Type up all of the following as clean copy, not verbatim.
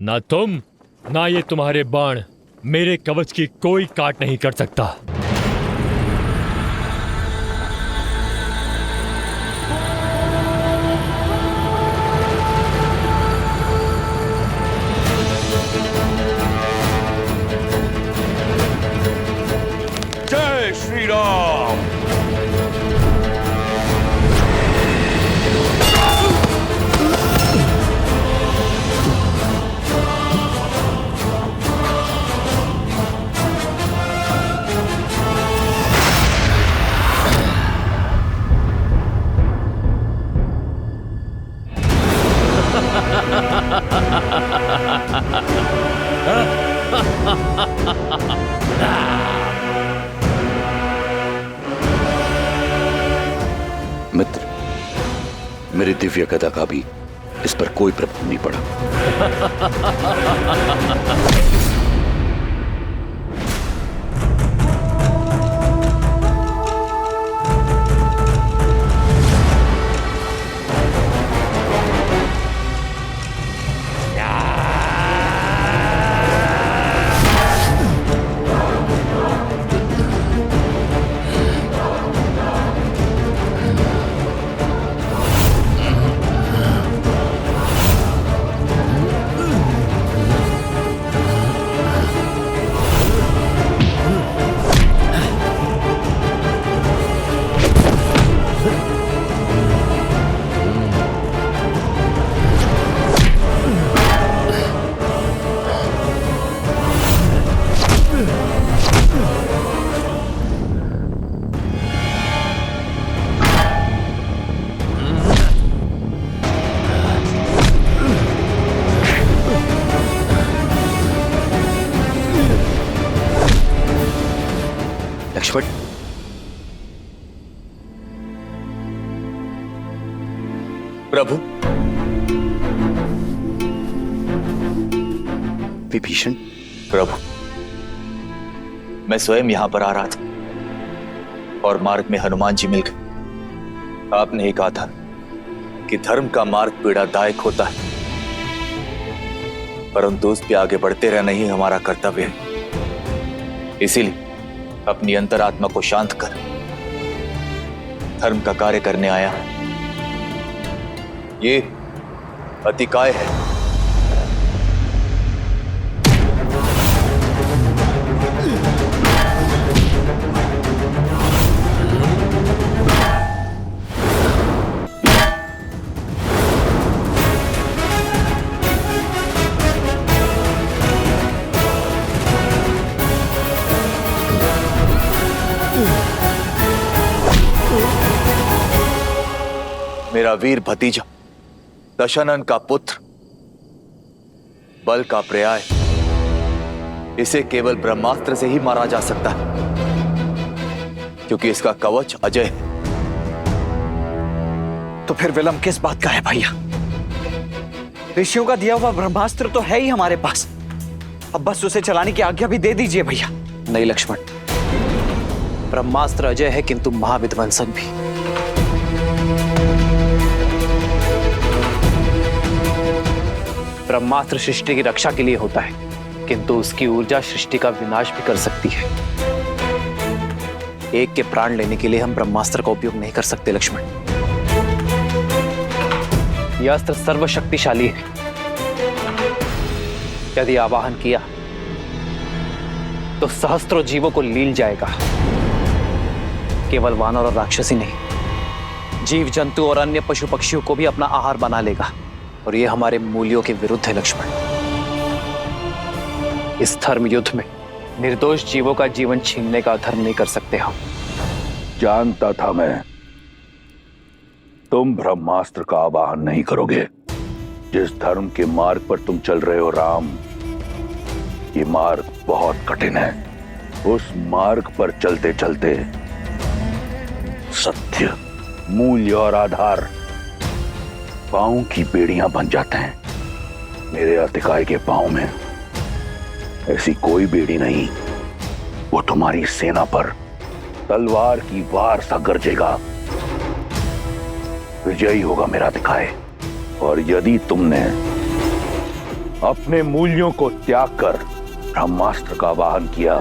ना तुम ना ये तुम्हारे बाण मेरे कवच की कोई काट नहीं कर सकता। जय श्री राम। मित्र, मेरी दिव्य गदा का भी इस पर कोई प्रभाव नहीं पड़ा। लक्ष्मण, प्रभु। विभीषण। प्रभु, मैं स्वयं यहां पर आ रहा था और मार्ग में हनुमान जी मिल गए। आपने ही कहा था कि धर्म का मार्ग पीड़ादायक होता है, परंतु उस पे आगे बढ़ते रहना ही हमारा कर्तव्य है। इसीलिए अपनी अंतरात्मा को शांत कर धर्म का कार्य करने आया। ये अतिकाय है। मेरा वीर भतीजा दशानन का पुत्र, बल का पर्याय, इसे केवल ब्रह्मास्त्र से ही मारा जा सकता है, क्योंकि इसका कवच अजय है। तो फिर विलंब किस बात का है भैया? ऋषियों का दिया हुआ ब्रह्मास्त्र तो है ही हमारे पास, अब बस उसे चलाने की आज्ञा भी दे दीजिए भैया। नहीं लक्ष्मण, ब्रह्मास्त्र अजय है किंतु महाविध्वंसक भी। ब्रह्मास्त्र सृष्टि की रक्षा के लिए होता है, किंतु उसकी ऊर्जा सृष्टि का विनाश भी कर सकती है। एक के प्राण लेने के लिए हम ब्रह्मास्त्र का उपयोग नहीं कर सकते लक्ष्मण। यह अस्त्र सर्वशक्तिशाली है। यदि आवाहन किया तो सहस्त्रों जीवों को लील जाएगा। केवल वानर और राक्षसी नहीं, जीव जंतु और अन्य पशु पक्षियों को भी अपना आहार बना लेगा, और यह हमारे मूल्यों के विरुद्ध है लक्ष्मण। इस धर्म युद्ध में निर्दोष जीवों का जीवन छीनने का धर्म नहीं कर सकते हम। जानता था मैं, तुम ब्रह्मास्त्र का आवाहन नहीं करोगे। जिस धर्म के मार्ग पर तुम चल रहे हो राम, ये मार्ग बहुत कठिन है। उस मार्ग पर चलते चलते सत्य, मूल्य और आधार पांव की बेड़ियां बन जाते हैं। मेरे अतिकाय के पांव में ऐसी कोई बेड़ी नहीं। वो तुम्हारी सेना पर तलवार की वार सा गरजेगा। विजयी होगा मेरा अतिकाय। और यदि तुमने अपने मूल्यों को त्याग कर ब्रह्मास्त्र का वाहन किया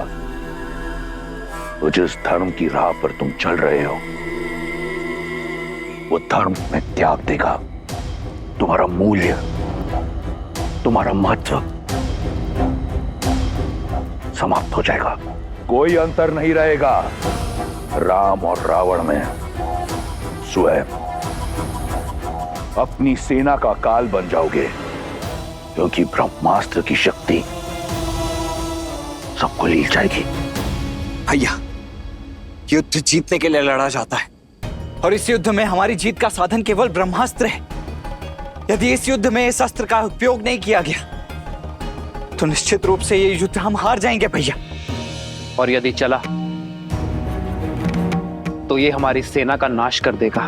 तो जिस धर्म की राह पर तुम चल रहे हो वो धर्म में त्याग देगा। तुम्हारा मूल्य, तुम्हारा महत्व समाप्त हो जाएगा। कोई अंतर नहीं रहेगा राम और रावण में। स्वयं अपनी सेना का काल बन जाओगे, क्योंकि ब्रह्मास्त्र की शक्ति सबको लील जाएगी। भैया, युद्ध जीतने के लिए लड़ा जाता है और इस युद्ध में हमारी जीत का साधन केवल ब्रह्मास्त्र है। यदि इस युद्ध में इस अस्त्र का उपयोग नहीं किया गया तो निश्चित रूप से ये युद्ध हम हार जाएंगे भैया। और यदि चला तो ये हमारी सेना का नाश कर देगा।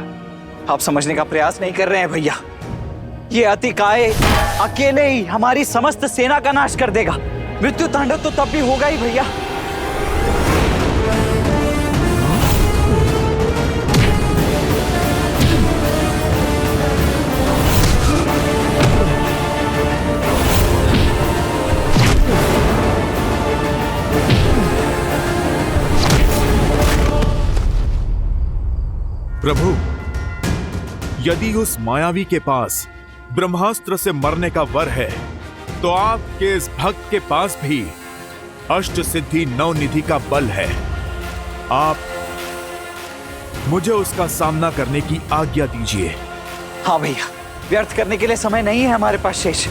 आप समझने का प्रयास नहीं कर रहे हैं भैया। ये अतिकाय अकेले ही हमारी समस्त सेना का नाश कर देगा। मृत्यु तांडव तो तब भी होगा ही भैया। प्रभु, यदि उस मायावी के पास ब्रह्मास्त्र से मरने का वर है तो आपके इस भक्त के पास भी अष्ट सिद्धि नवनिधि का बल है। आप मुझे उसका सामना करने की आज्ञा दीजिए। हाँ भैया, व्यर्थ करने के लिए समय नहीं है हमारे पास शेष।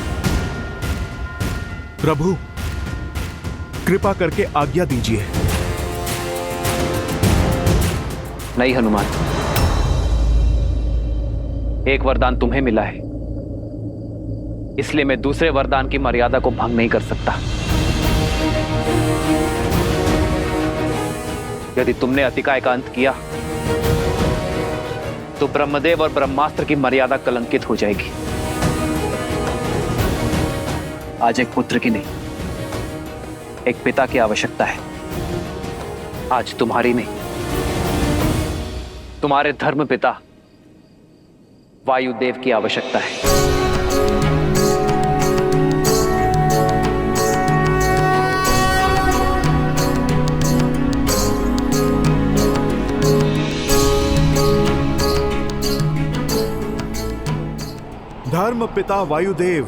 प्रभु, कृपा करके आज्ञा दीजिए। नहीं हनुमान, एक वरदान तुम्हें मिला है, इसलिए मैं दूसरे वरदान की मर्यादा को भंग नहीं कर सकता। यदि तुमने अतिकाय का अंत किया तो ब्रह्मदेव और ब्रह्मास्त्र की मर्यादा कलंकित हो जाएगी। आज एक पुत्र की नहीं, एक पिता की आवश्यकता है। आज तुम्हारी नहीं, तुम्हारे धर्म पिता वायुदेव की आवश्यकता है। धर्म पिता वायुदेव,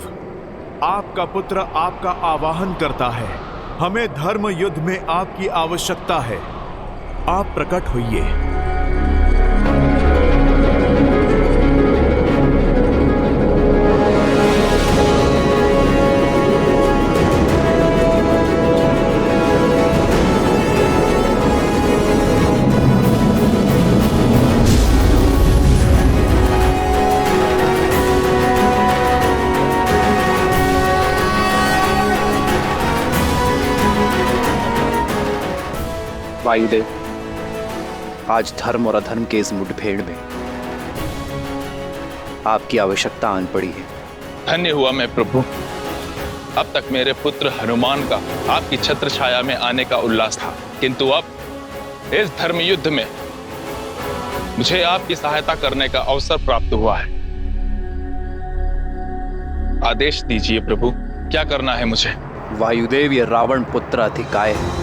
आपका पुत्र आपका आवाहन करता है। हमें धर्म युद्ध में आपकी आवश्यकता है। आप प्रकट होइए। वायुदेव, आज धर्म और अधर्म के इस मुठभेड़ में आपकी आवश्यकता आन पड़ी है। धन्य हुआ मैं प्रभु। अब तक मेरे पुत्र हनुमान का आपकी छत्र छाया में आने का उल्लास था, किंतु अब इस धर्म युद्ध में मुझे आपकी सहायता करने का अवसर प्राप्त हुआ है। आदेश दीजिए प्रभु, क्या करना है मुझे? वायुदेव, ये रावण पुत्र अतिकाय है,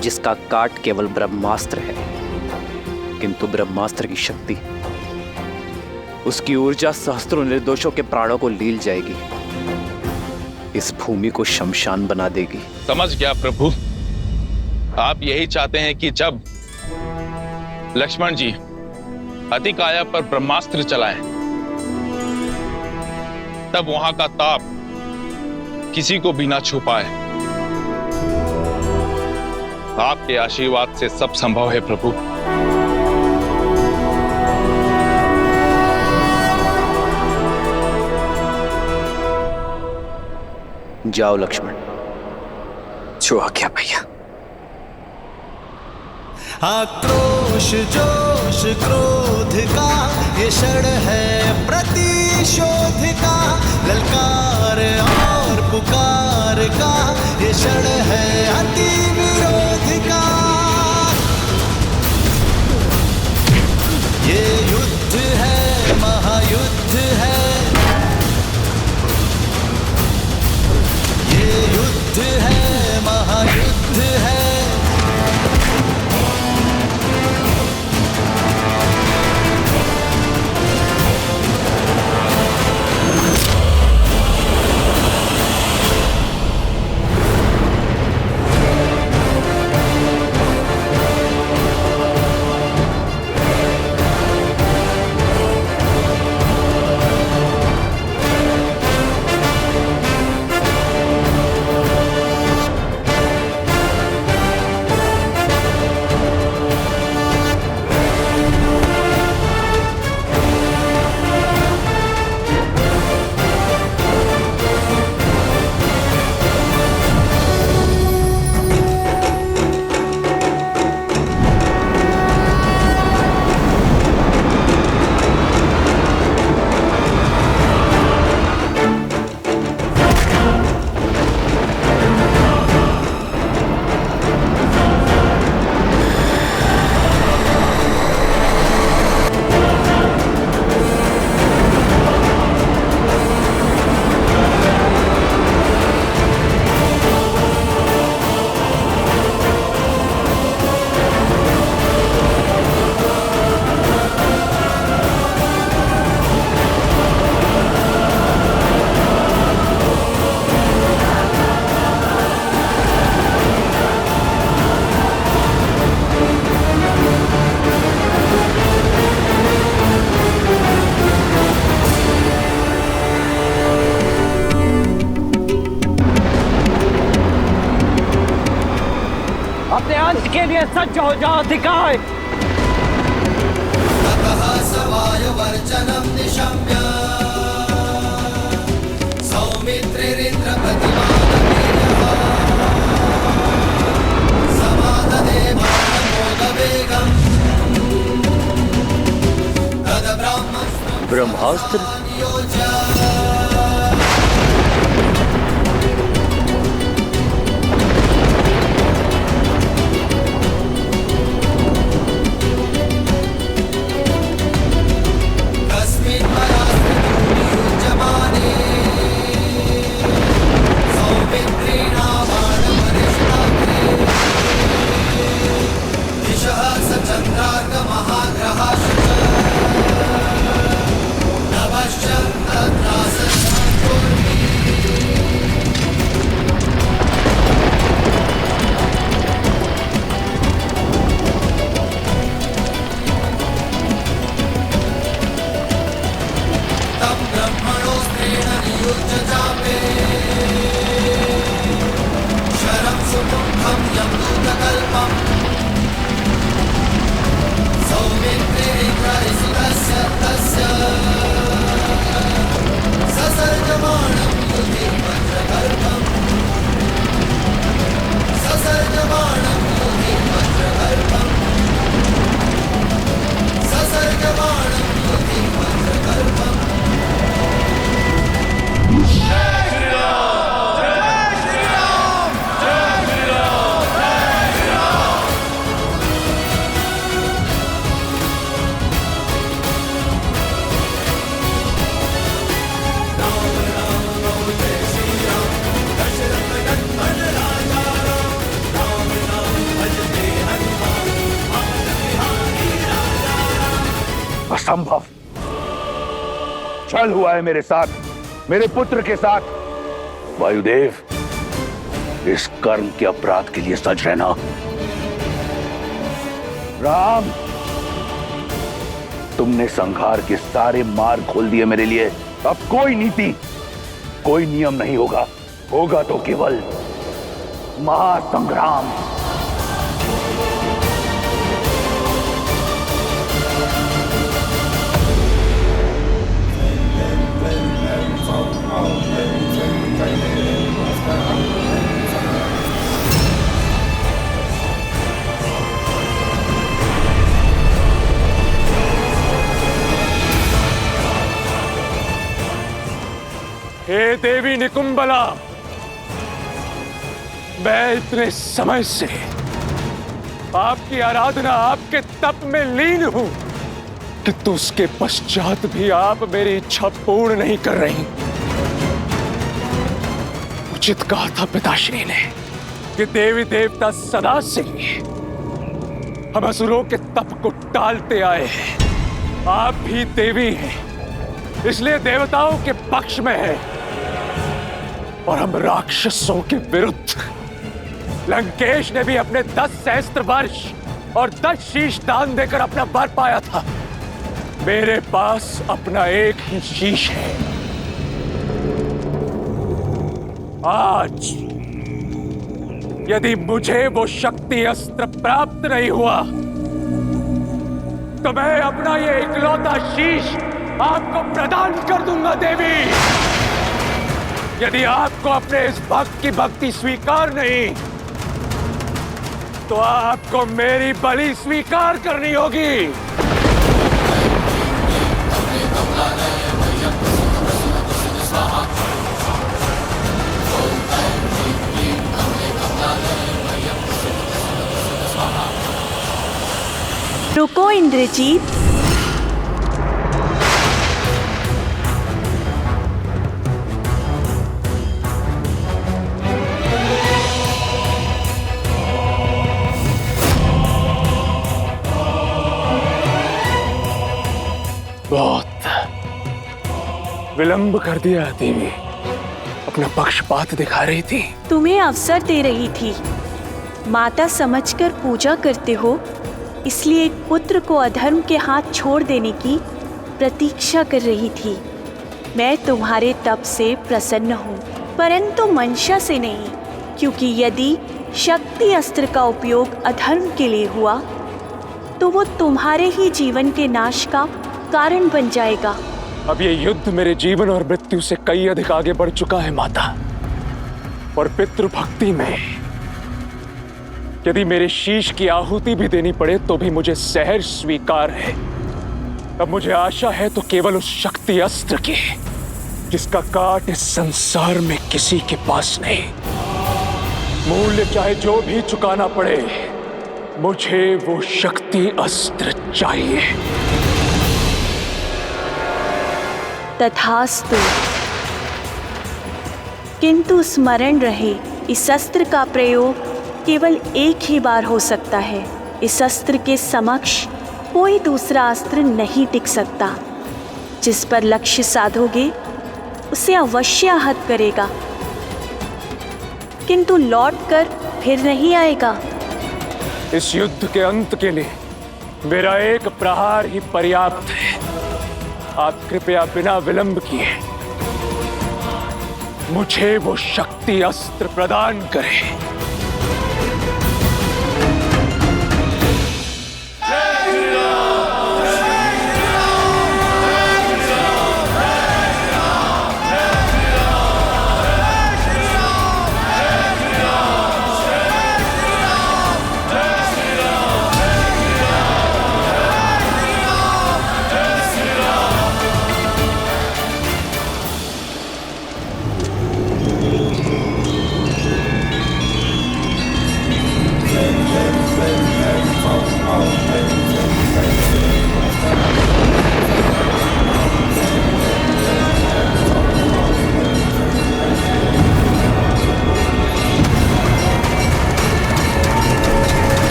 जिसका काट केवल ब्रह्मास्त्र है, किंतु ब्रह्मास्त्र की शक्ति, उसकी ऊर्जा सहस्त्रों निर्दोषों के प्राणों को लील जाएगी, इस भूमि को शमशान बना देगी। समझ गया प्रभु। आप यही चाहते हैं कि जब लक्ष्मण जी अतिकाया पर ब्रह्मास्त्र चलाएं, तब वहां का ताप किसी को भी ना छू पाए। आपके आशीर्वाद से सब संभव है प्रभु। जाओ लक्ष्मण। जो आज्ञा भैया। आक्रोश जोश क्रोध का ये क्षण है प्रतिशोध का, ललकार और पुकार का ये क्षण है अति विरोध का। ये युद्ध है, महायुद्ध है, युद्ध है, महायुद्ध है। अपने अंत के लिए सज्ज हो जाओ अधिकाय। सवायुवर्चनं निशम्य सौमित्रिरिन्द्रप्रतिमानमेयः समाददे बाणमोदवेगम् तद्ब्राह्मणः ब्रह्मास्त्र? असंभव। छल हुआ है मेरे साथ, मेरे पुत्र के साथ। वायुदेव, इस कर्म के अपराध के लिए सज रहना। राम, तुमने संहार के सारे मार्ग खोल दिए मेरे लिए। अब कोई नीति, कोई नियम नहीं होगा, होगा तो केवल महासंग्राम। हे देवी निकुंबला, मैं इतने समय से आपकी आराधना, आपके तप में लीन हूं, किंतु उसके पश्चात भी आप मेरी इच्छा पूर्ण नहीं कर रही। उचित कहा था पिताश्री ने कि देवी देवता सदा से ही हम असुरों के तप को टालते आए हैं। आप भी देवी हैं, इसलिए देवताओं के पक्ष में हैं और हम राक्षसों के विरुद्ध। लंकेश ने भी अपने 10 सहस्त्र वर्ष और 10 शीश दान देकर अपना वर पाया था। मेरे पास अपना एक ही शीश है। आज यदि मुझे वो शक्ति अस्त्र प्राप्त नहीं हुआ तो मैं अपना ये इकलौता शीश आपको प्रदान कर दूंगा देवी। यदि आपको अपने इस भक्त की भक्ति स्वीकार नहीं तो आपको मेरी बलि स्वीकार करनी होगी। रुको इंद्रजीत, बहुत विलंब कर दिया देवी। अपना पक्षपात दिखा रही थी। तुम्हें अवसर दे रही थी। माता समझकर पूजा करते हो, इसलिए एक पुत्र को अधर्म के हाथ छोड़ देने की प्रतीक्षा कर रही थी। मैं तुम्हारे तप से प्रसन्न हूँ, परंतु मंशा से नहीं, क्योंकि यदि शक्ति अस्त्र का उपयोग अधर्म के लिए हुआ तो वो तुम्हारे ही जीवन के नाश का कारण बन जाएगा। अब ये युद्ध मेरे जीवन और मृत्यु से कई अधिक आगे बढ़ चुका है माता, और पितृभक्ति में यदि मेरे शीश की आहुति भी देनी पड़े तो भी मुझे सहर्ष स्वीकार है। अब मुझे आशा है तो केवल उस शक्ति अस्त्र की जिसका काट इस संसार में किसी के पास नहीं। मूल्य चाहे जो भी चुकाना पड़े, मुझे वो शक्ति अस्त्र चाहिए। तथास्तु, किंतु स्मरण रहे, इस अस्त्र का प्रयोग केवल एक ही बार हो सकता है। इस अस्त्र के समक्ष कोई दूसरा अस्त्र नहीं टिक सकता। जिस पर लक्ष्य साधोगे उसे अवश्य आहत करेगा, किंतु लौटकर फिर नहीं आएगा। इस युद्ध के अंत के लिए मेरा एक प्रहार ही पर्याप्त है। आप कृपया बिना विलंब किए मुझे वो शक्ति अस्त्र प्रदान करें।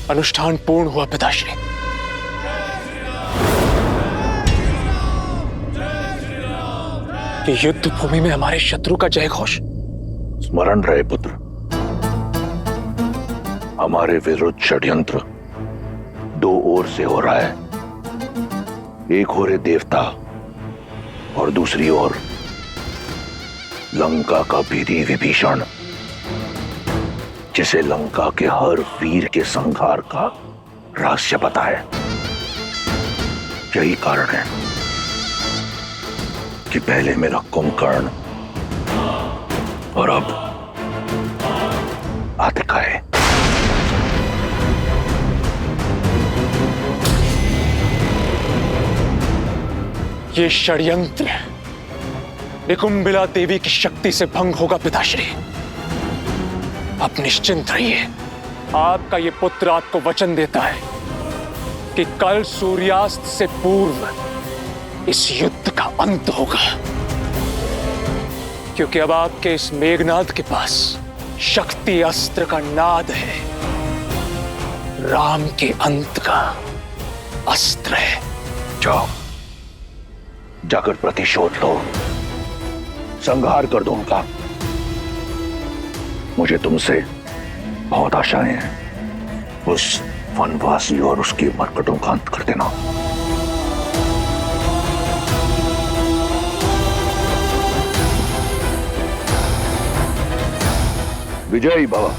अनुष्ठान पूर्ण हुआ पिताश्री। कि युद्ध भूमि में हमारे शत्रु का जय घोष। स्मरण रहे पुत्र, हमारे विरुद्ध षड्यंत्र दो ओर से हो रहा है। एक ओर देवता और दूसरी ओर लंका का विधि विभीषण, जिसे लंका के हर वीर के संहार का रहस्य पता है। यही कारण है कि पहले मेरा कुंभकर्ण और अब आतिकाय। ये षड्यंत्र निकुंबिला देवी की शक्ति से भंग होगा पिताश्री। आप निश्चिंत रहिए, आपका ये पुत्र आपको वचन देता है कि कल सूर्यास्त से पूर्व इस युद्ध का अंत होगा, क्योंकि अब आपके इस मेघनाद के पास शक्ति अस्त्र का नाद है, राम के अंत का अस्त्र है। जाओ, जाकर प्रतिशोध लो, संहार कर दो उनका। मुझे तुमसे बहुत आशाएं हैं। उस वनवासी और उसके मरकटों का अंत कर देना। विजयी भव।